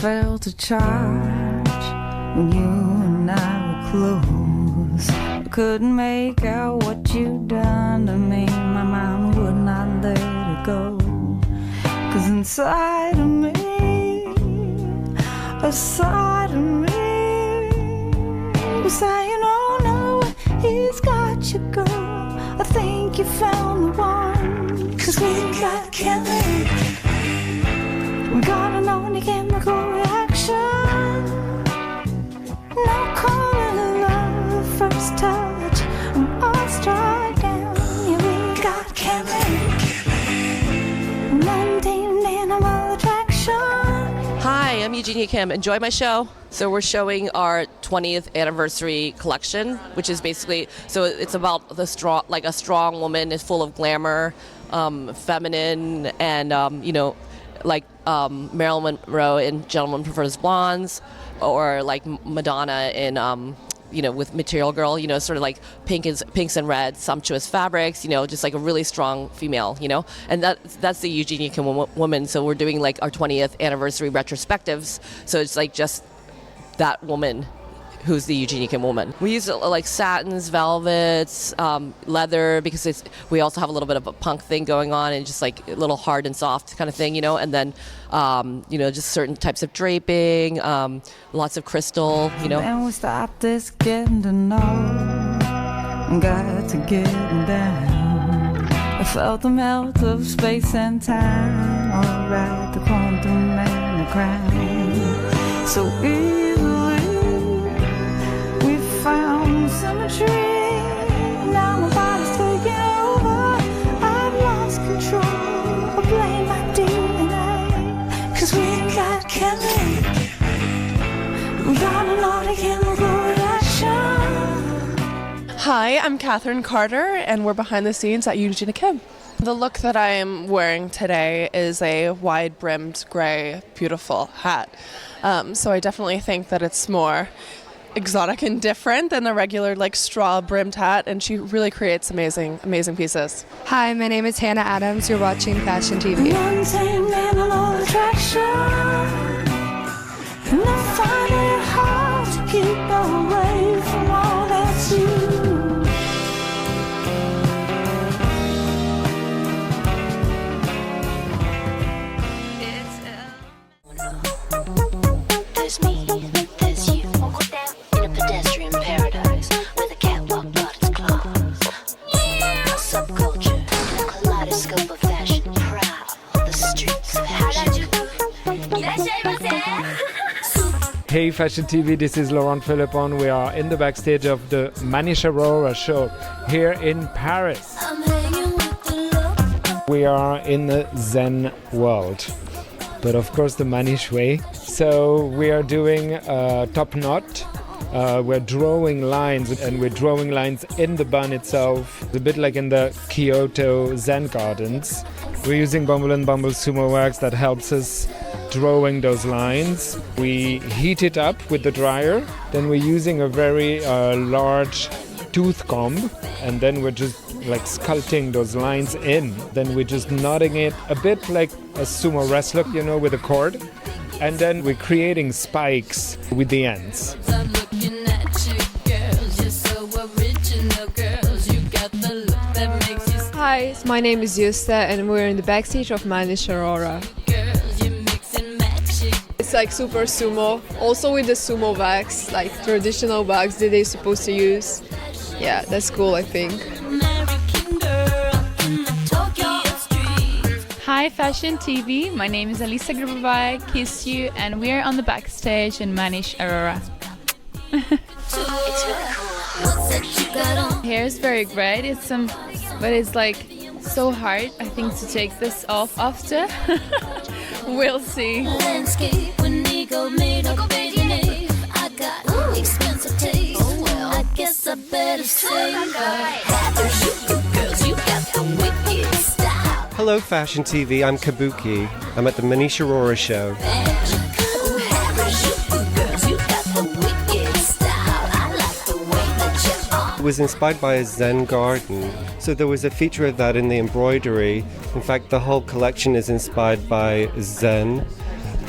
felt a charge when you and I were close. I couldn't make out what you'd done to me. My mind would not let it go. 'Cause inside of me, a side of me was saying, oh no, he's got you, girl. I think you found the one. 'Cause we got chemistry. We got an only chemical reaction. No calling it love, first touch, and all strike down. Yeah, we got chemistry. Mundane animal attraction. Hi, I'm Eugenia Kim. Enjoy my show. So we're showing our 20th anniversary collection, which is basically, so it's about the strong, like a strong woman is full of glamour, feminine, and like Marilyn Monroe in Gentleman Prefers Blondes, or like Madonna in with Material Girl, sort of like pinks and reds, sumptuous fabrics, just like a really strong female, and that's the Eugenia Kim woman. So we're doing like our 20th anniversary retrospectives. So it's like just that woman who's the Eugenia Kim woman. We use like satins, velvets, leather, because we also have a little bit of a punk thing going on, and just like a little hard and soft kind of thing, and then just certain types of draping, lots of crystal, And we stopped this getting to know, got to getting down. I felt the melt of space and time, alright, the quantum and the crown. So found symmetry. Now my body's taking over. I've lost control. I blame my DNA. 'Cause we got chemistry. We got an automatic chemical reaction. Hi, I'm Catherine Carter, and we're behind the scenes at Eugenia Kim. The look that I am wearing today is a wide-brimmed gray, beautiful hat. So I definitely think that it's more exotic and different than the regular straw-brimmed hat, and she really creates amazing pieces. Hi, my name is Hannah Adams. You're watching Fashion TV. Mundane animal attraction, and I find it hard to keep away from all that's you. There's me, there's you, in a pedestrian paradise with a catwalk but its claws. A subculture, a kaleidoscope of fashion, proud of the streets of fashion. Hey Fashion TV, this is Laurent Philippon. We are in the backstage of the Manish Arora show here in Paris. We are in the Zen world, but of course the Manish way. So we are doing top knot. We're drawing lines, and we're drawing lines in the bun itself, a bit like in the Kyoto Zen gardens. We're using Bumble and Bumble sumo wax that helps us drawing those lines. We heat it up with the dryer, then we're using a very large tooth comb, and then we're just sculpting those lines in. Then we're just knotting it a bit like a sumo wrestler, with a cord. And then we're creating spikes with the ends. Hi, my name is Justa, and we're in the backstage of Manish Arora. It's super sumo, also with the sumo wax, traditional wax that they're supposed to use. Yeah, that's cool, I think. Hi Fashion TV, my name is Alisa Grubovai, Kiss You, and we're on the backstage in Manish Arora. Hair is very great, but it's so hard, I think, to take this off after. We'll see. Hello Fashion TV, I'm Kabuki. I'm at the Manish Arora show. It was inspired by a Zen garden. So there was a feature of that in the embroidery. In fact, the whole collection is inspired by Zen.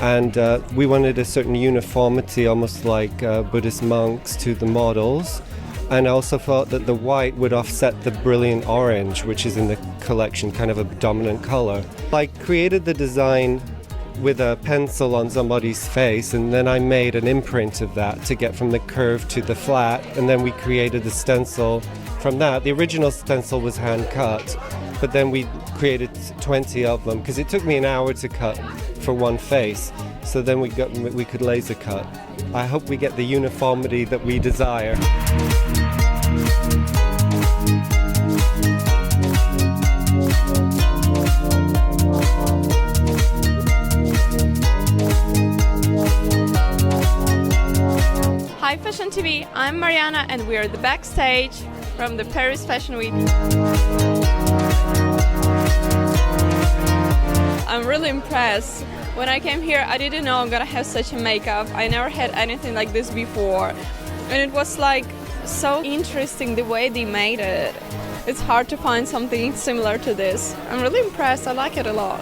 And we wanted a certain uniformity, almost like Buddhist monks, to the models. And I also thought that the white would offset the brilliant orange, which is in the collection, kind of a dominant color. I created the design with a pencil on somebody's face, and then I made an imprint of that to get from the curve to the flat, and then we created the stencil from that. The original stencil was hand cut, but then we created 20 of them because it took me an hour to cut for one face. So then we could laser cut. I hope we get the uniformity that we desire. Hi Fashion TV, I'm Mariana and we're the backstage from the Paris Fashion Week. I'm really impressed. When I came here, I didn't know I'm gonna have such a makeup. I never had anything like this before. And it was like so interesting the way they made it. It's hard to find something similar to this. I'm really impressed, I like it a lot.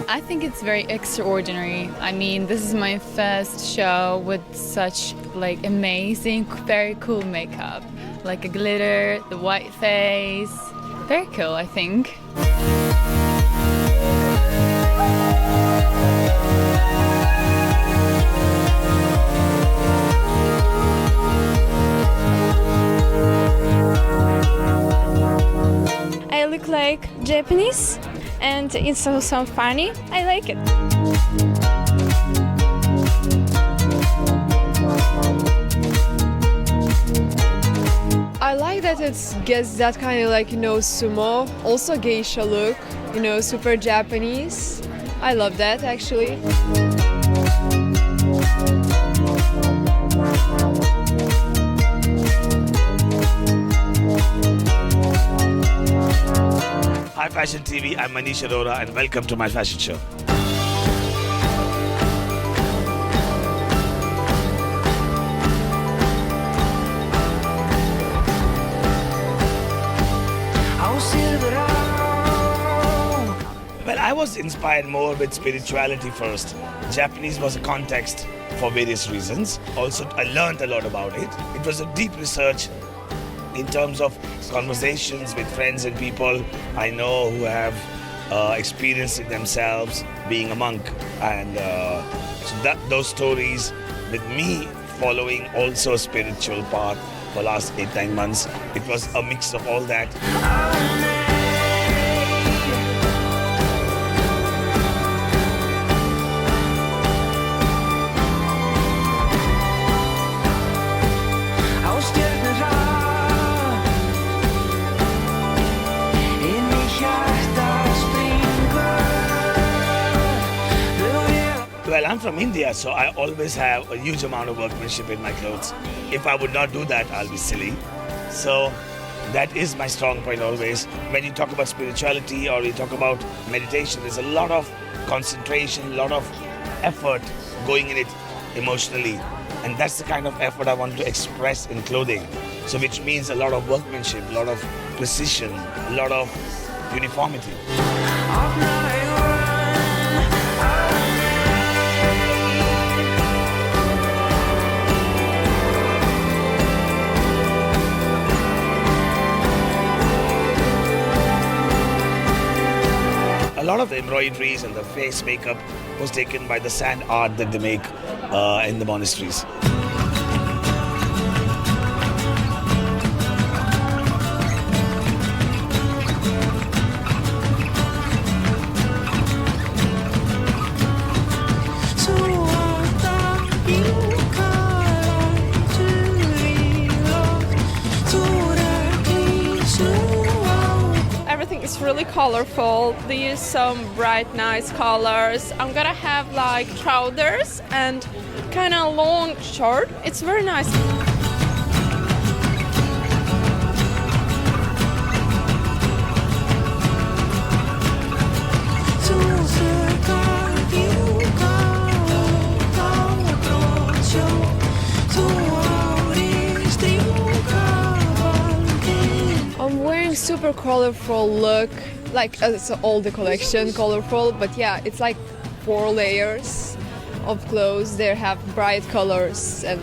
I think it's very extraordinary. I mean, this is my first show with such like amazing, very cool makeup. Like a glitter, the white face. Very cool, I think. I look like Japanese and it's also funny. I like it. I like that it gets that kind of like, sumo, also geisha look, super Japanese. I love that actually. Hi Fashion TV, I'm Manish Arora and welcome to my fashion show. Well, I was inspired more with spirituality first. Japanese was a context for various reasons. Also, I learned a lot about it. It was a deep research in terms of conversations with friends and people I know who have experienced it themselves being a monk. And so those stories with me following also a spiritual path for the last 8-9 months, it was a mix of all that. Well, I'm from India, so I always have a huge amount of workmanship in my clothes. If I would not do that, I'll be silly. So that is my strong point always. When you talk about spirituality or you talk about meditation, there's a lot of concentration, a lot of effort going in it emotionally. And that's the kind of effort I want to express in clothing. So which means a lot of workmanship, a lot of precision, a lot of uniformity. A lot of the embroideries and the face makeup was taken by the sand art that they make in the monasteries. It's really colorful. They use some bright, nice colors. I'm gonna have like trousers and kind of long short. It's very nice. a super colorful look, like so all the collection colorful, but yeah, it's like 4 layers of clothes. They have bright colors and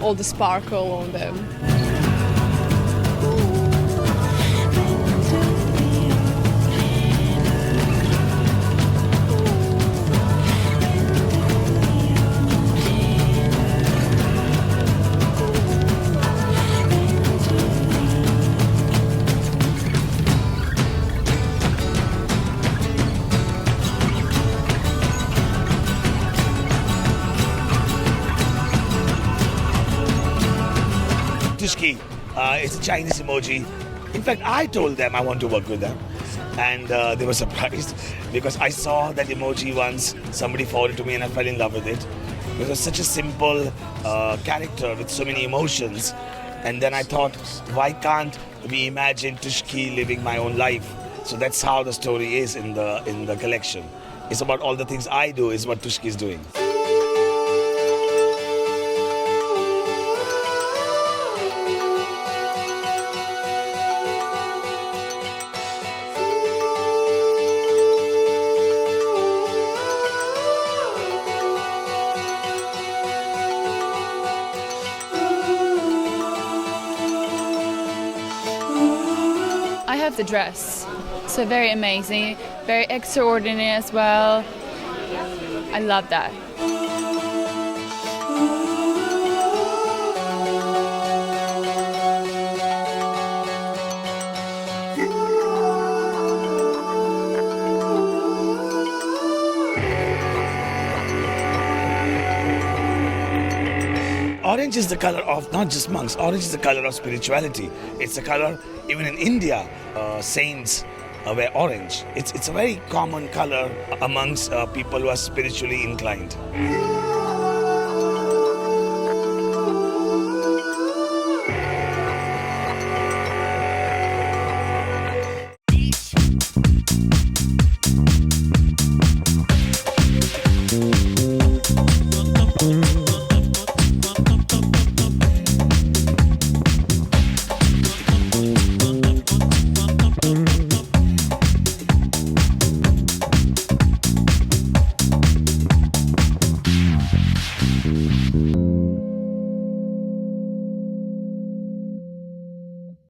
all the sparkle on them. It's a Chinese emoji. In fact, I told them I want to work with them, and they were surprised because I saw that emoji once. Somebody forwarded to me, and I fell in love with it. It was such a simple character with so many emotions, and then I thought, why can't we imagine Tushki living my own life? So that's how the story is in the collection. It's about all the things I do is what Tushki is doing. I have the dress, so very amazing, very extraordinary as well. I love that. Orange is the color of not just monks. Orange is the color of spirituality. It's the color, even in India, saints wear orange. It's a very common color amongst people who are spiritually inclined.